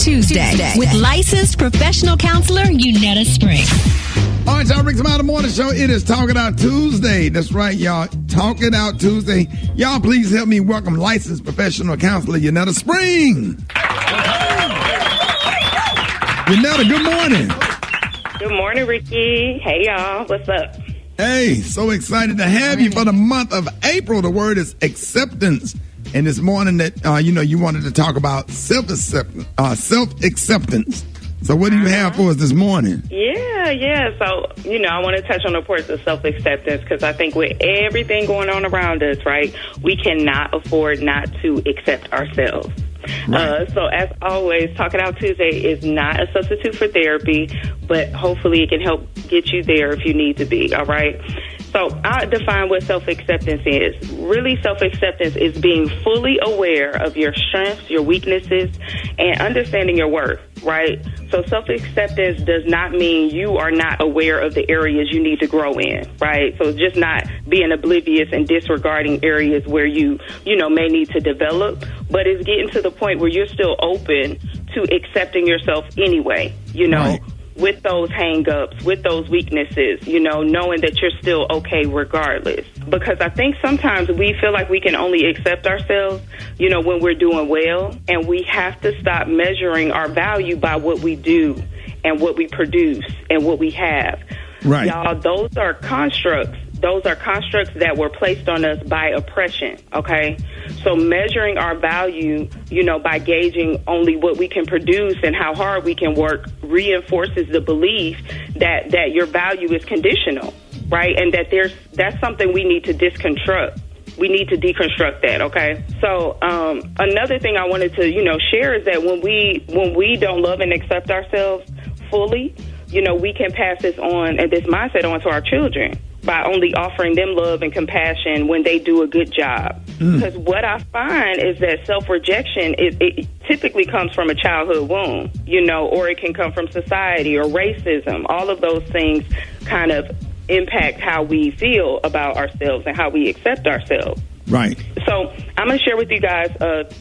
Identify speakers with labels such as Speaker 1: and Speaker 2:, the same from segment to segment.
Speaker 1: Tuesday with licensed professional counselor Yunetta Spring.
Speaker 2: All right, y'all, Rick's Smiley Morning Show. It is Talk It Out Tuesday. That's right, y'all. Talk It Out Tuesday. Y'all, please help me welcome licensed professional counselor Yunetta Spring. Yunetta, good morning.
Speaker 3: Good morning, Rickey. Hey, y'all. What's up?
Speaker 2: Hey, so excited to have you for the month of April. The word is acceptance. And this morning that, you wanted to talk about self-acceptance. So what do you have for us this morning?
Speaker 3: Yeah. So, I want to touch on the importance of self-acceptance because I think with everything going on around us, right, we cannot afford not to accept ourselves. Right. So as always, Talking Out Tuesday is not a substitute for therapy, but hopefully it can help get you there if you need to be, all right? So I define what self-acceptance is. Really, self-acceptance is being fully aware of your strengths, your weaknesses, and understanding your worth, right? So self-acceptance does not mean you are not aware of the areas you need to grow in, right? So it's just not being oblivious and disregarding areas where you may need to develop, but it's getting to the point where you're still open to accepting yourself anyway,
Speaker 2: Right.
Speaker 3: With those hang-ups, with those weaknesses, knowing that you're still okay regardless. Because I think sometimes we feel like we can only accept ourselves, when we're doing well, and we have to stop measuring our value by what we do and what we produce and what we have.
Speaker 2: Right.
Speaker 3: Y'all, those are constructs. Those are constructs that were placed on us by oppression, okay? So measuring our value, by gauging only what we can produce and how hard we can work reinforces the belief that your value is conditional, right? And that that's something we need to disconstruct. We need to deconstruct that, okay? So another thing I wanted to, share is that when we don't love and accept ourselves fully, we can pass this on and this mindset on to our children by only offering them love and compassion when they do a good job. Because what I find is that self-rejection, it typically comes from a childhood wound, or it can come from society or racism. All of those things kind of impact how we feel about ourselves and how we accept ourselves.
Speaker 2: Right.
Speaker 3: So I'm going to share with you guys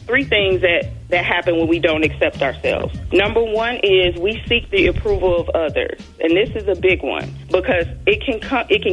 Speaker 3: 3 things that happen when we don't accept ourselves. Number one is we seek the approval of others. And this is a big one because it can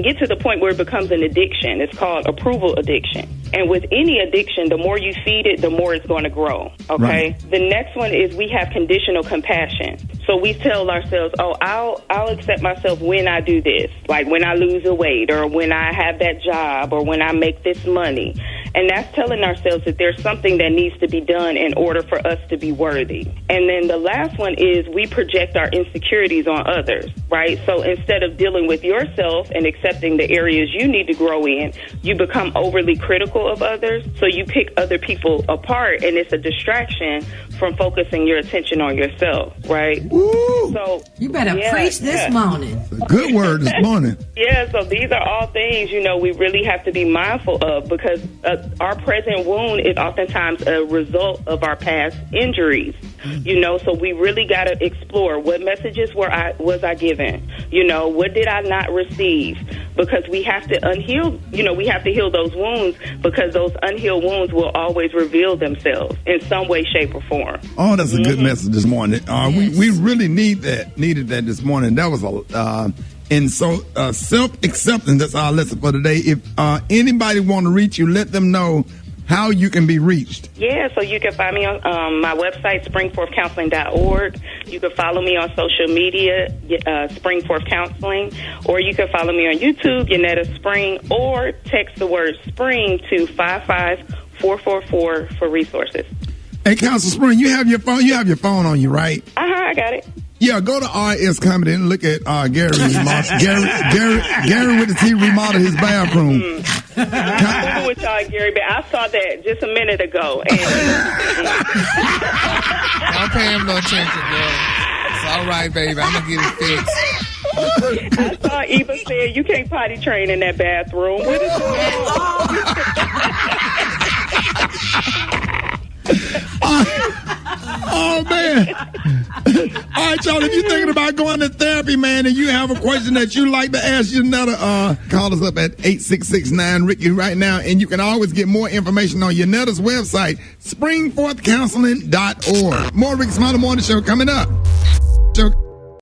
Speaker 3: get to the point where it becomes an addiction. It's called approval addiction. And with any addiction, the more you feed it, the more it's going to grow. Okay. Right. The next one is we have conditional compassion. So we tell ourselves, I'll accept myself when I do this, like when I lose a weight or when I have that job or when I make this money. And that's telling ourselves that there's something that needs to be done in order for us to be worthy. And then the last one is we project our insecurities on others, right? So instead of dealing with yourself and accepting the areas you need to grow in, you become overly critical of others. So you pick other people apart, and it's a distraction from focusing your attention on yourself, right?
Speaker 2: Woo.
Speaker 4: So you better preach this morning.
Speaker 2: Good word this morning.
Speaker 3: Yeah, so these are all things, we really have to be mindful of because our present wound is oftentimes a result of our past injuries, so we really got to explore what messages was I given, what did I not receive, because we have to unheal, we have to heal those wounds because those unhealed wounds will always reveal themselves in some way, shape, or form.
Speaker 2: Oh, that's a good message this morning.
Speaker 3: Yes.
Speaker 2: We really needed that this morning. That was and so self-acceptance, that's our lesson for today. If anybody want to reach you, let them know how you can be reached.
Speaker 3: Yeah, so you can find me on my website, springforthcounseling.org. You can follow me on social media, Springforth Counseling, or you can follow me on YouTube, Yunetta Spring, or text the word SPRING to 55444 for resources.
Speaker 2: Hey, Counselor Spring, you have your phone on you, right?
Speaker 3: I got it.
Speaker 2: Yeah, go to RS Comedy and look at Gary Gary with the T remodel his bathroom.
Speaker 3: I'm with y'all, Gary, but I saw that just a minute ago. And
Speaker 5: don't pay him no attention, girl. It's all right, baby. I'm gonna get it fixed.
Speaker 3: I saw Eva said you can't potty train in that bathroom. What is
Speaker 2: Oh, man. All right, right, y'all. If you're thinking about going to therapy, man, and you have a question that you like to ask Yunetta, call us up at 866-9-RICKY right now, and you can always get more information on Yunetta's website, springforthcounseling.org. More Rickey Smiley Morning Show coming up.